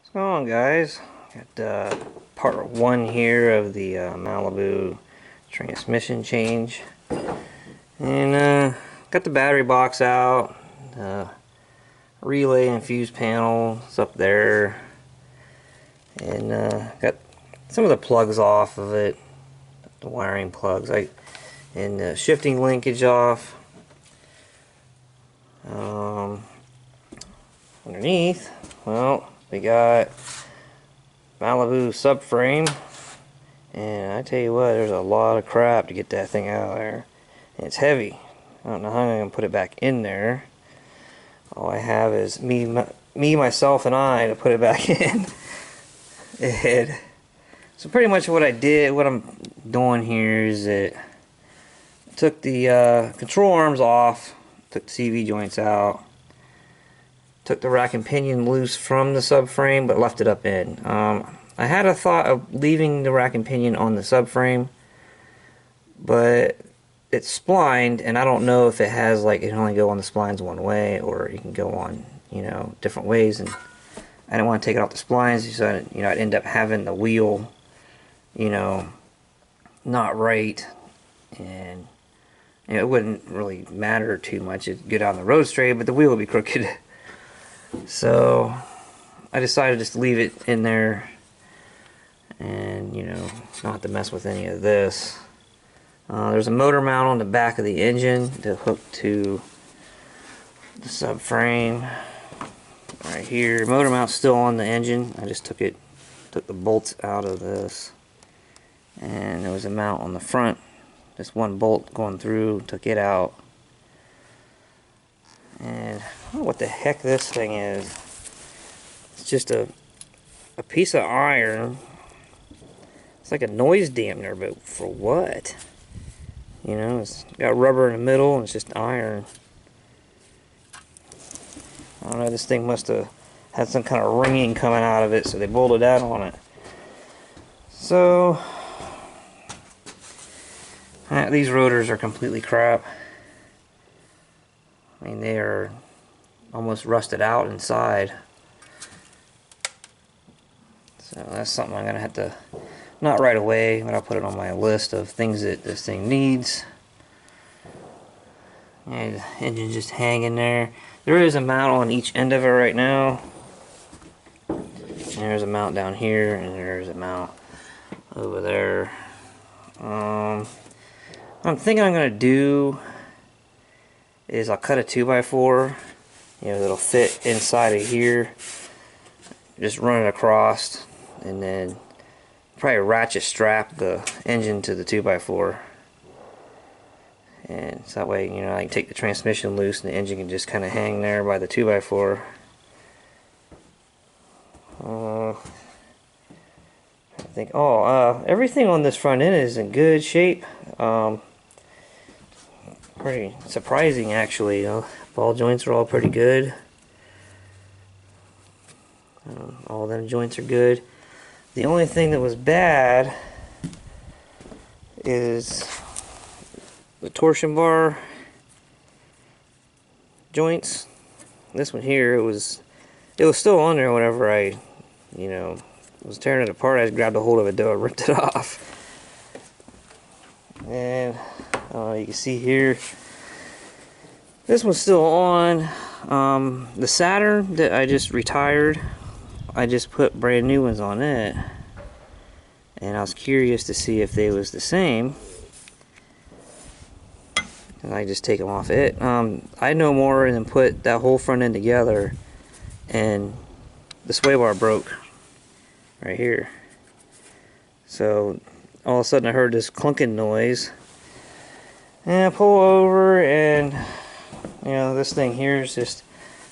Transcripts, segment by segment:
What's going on, guys? Got part one here of the Malibu transmission change, and got the battery box out, relay and fuse panel is up there, and got some of the plugs off of it, the wiring plugs, and the shifting linkage off. Underneath, well, we got Malibu subframe, and I tell you what, there's a lot of crap to get that thing out of there, and it's heavy. I don't know how I'm gonna put it back in there. All I have is me, myself, and I to put it back in. And so pretty much what I'm doing here is that I took the control arms off, took the CV joints out, took the rack and pinion loose from the subframe, but left it up in. I had a thought of leaving the rack and pinion on the subframe, but it's splined, and I don't know if it has, like, it can only go on the splines one way, or you can go on, different ways, and I didn't want to take it off the splines, so I'd end up having the wheel, not right, and it wouldn't really matter too much. It'd get on the road straight, but the wheel would be crooked. So I decided just to leave it in there and not have to mess with any of this. There's a motor mount on the back of the engine to hook to the subframe right here. Motor mount's still on the engine. I just took the bolts out of this, and there was a mount on the front, just one bolt going through, took it out. And I don't know what the heck this thing is. It's just a piece of iron. It's like a noise dampener, but for what? It's got rubber in the middle and it's just iron. I don't know, this thing must have had some kind of ringing coming out of it, so they bolted that on it. So these rotors are completely crap. I mean, they are almost rusted out inside. So that's something I'm going to have to, not right away, but I'll put it on my list of things that this thing needs. And the engine's just hanging there. There is a mount on each end of it right now. And there's a mount down here, and there's a mount over there. I'm thinking I'm going to do is I'll cut a 2x4, that'll fit inside of here, just run it across, and then probably ratchet strap the engine to the 2x4, and so that way I can take the transmission loose and the engine can just kind of hang there by the 2x4. I think everything on this front end is in good shape. Pretty surprising, actually. Ball joints are all pretty good. All them joints are good. The only thing that was bad is the torsion bar joints. This one here, it was still on there whenever I was tearing it apart. I just grabbed a hold of it though, I ripped it off. And you can see here, this one's still on. The Saturn that I just retired, I just put brand new ones on it, and I was curious to see if they was the same, and I just take them off it. I no more than put that whole front end together, and the sway bar broke right here. So all of a sudden I heard this clunking noise, and I pull over, and this thing here is just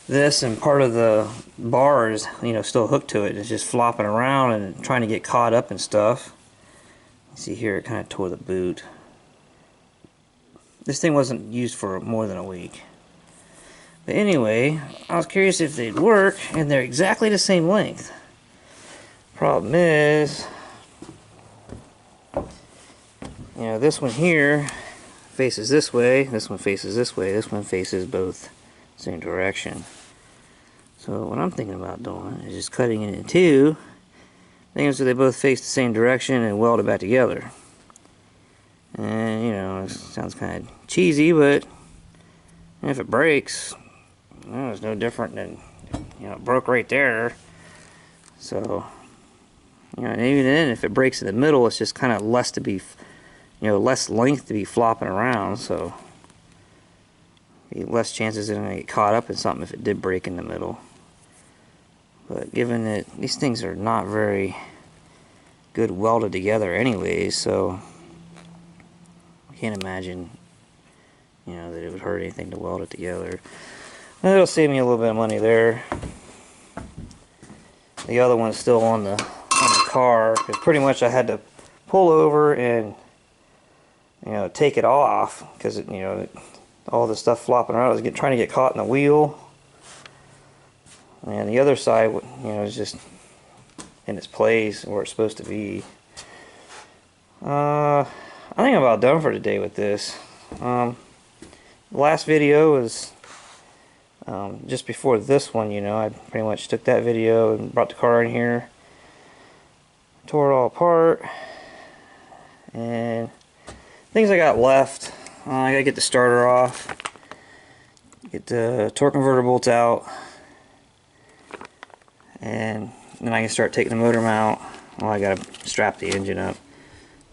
this, and part of the bar is still hooked to it. It's just flopping around and trying to get caught up and stuff. You see here, it kind of tore the boot. This thing wasn't used for more than a week. But anyway, I was curious if they'd work, and they're exactly the same length. Problem is, this one here faces this way, this one faces this way, this one faces both same direction. So what I'm thinking about doing is just cutting it in two, so they both face the same direction and weld it back together. And you know, it sounds kind of cheesy, but if it breaks, well, it's no different than, you know, it broke right there. So, you know, and even then, if it breaks in the middle, it's just kind of less to be, you know, less length to be flopping around. So, less chances it's going to get caught up in something if it did break in the middle. But given that these things are not very good welded together anyways, so I can't imagine, you know, that it would hurt anything to weld it together. And it'll save me a little bit of money there. The other one's still on the car, because pretty much I had to pull over and, you know, take it off, because you know, all the stuff flopping around, I was trying to get caught in the wheel, and the other side, you know, is just in its place where it's supposed to be. I think I'm about done for today with this. The last video was just before this one. You know, I pretty much took that video and brought the car in here, tore it all apart, and things I got left, I gotta get the starter off, get the torque converter bolts out, and then I can start taking the motor mount. Well, I gotta strap the engine up.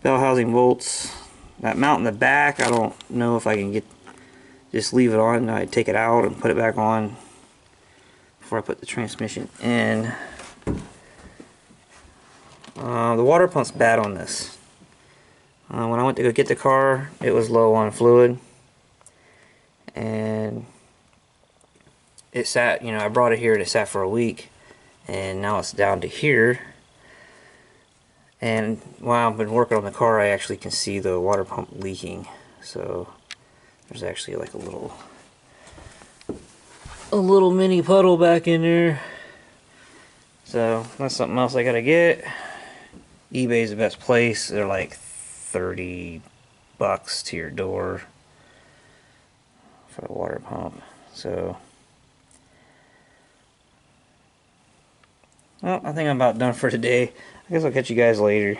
Bell housing bolts, that mount in the back, I don't know if I can just leave it on. I take it out and put it back on before I put the transmission in. The water pump's bad on this. When I went to go get the car, it was low on fluid, and it sat, you know, I brought it here and it sat for a week, and now it's down to here. And while I've been working on the car, I actually can see the water pump leaking. So there's actually like a little mini puddle back in there. So that's something else I gotta get. eBay's the best place. They're like $30 to your door for the water pump. So, well, I think I'm about done for today. I guess I'll catch you guys later.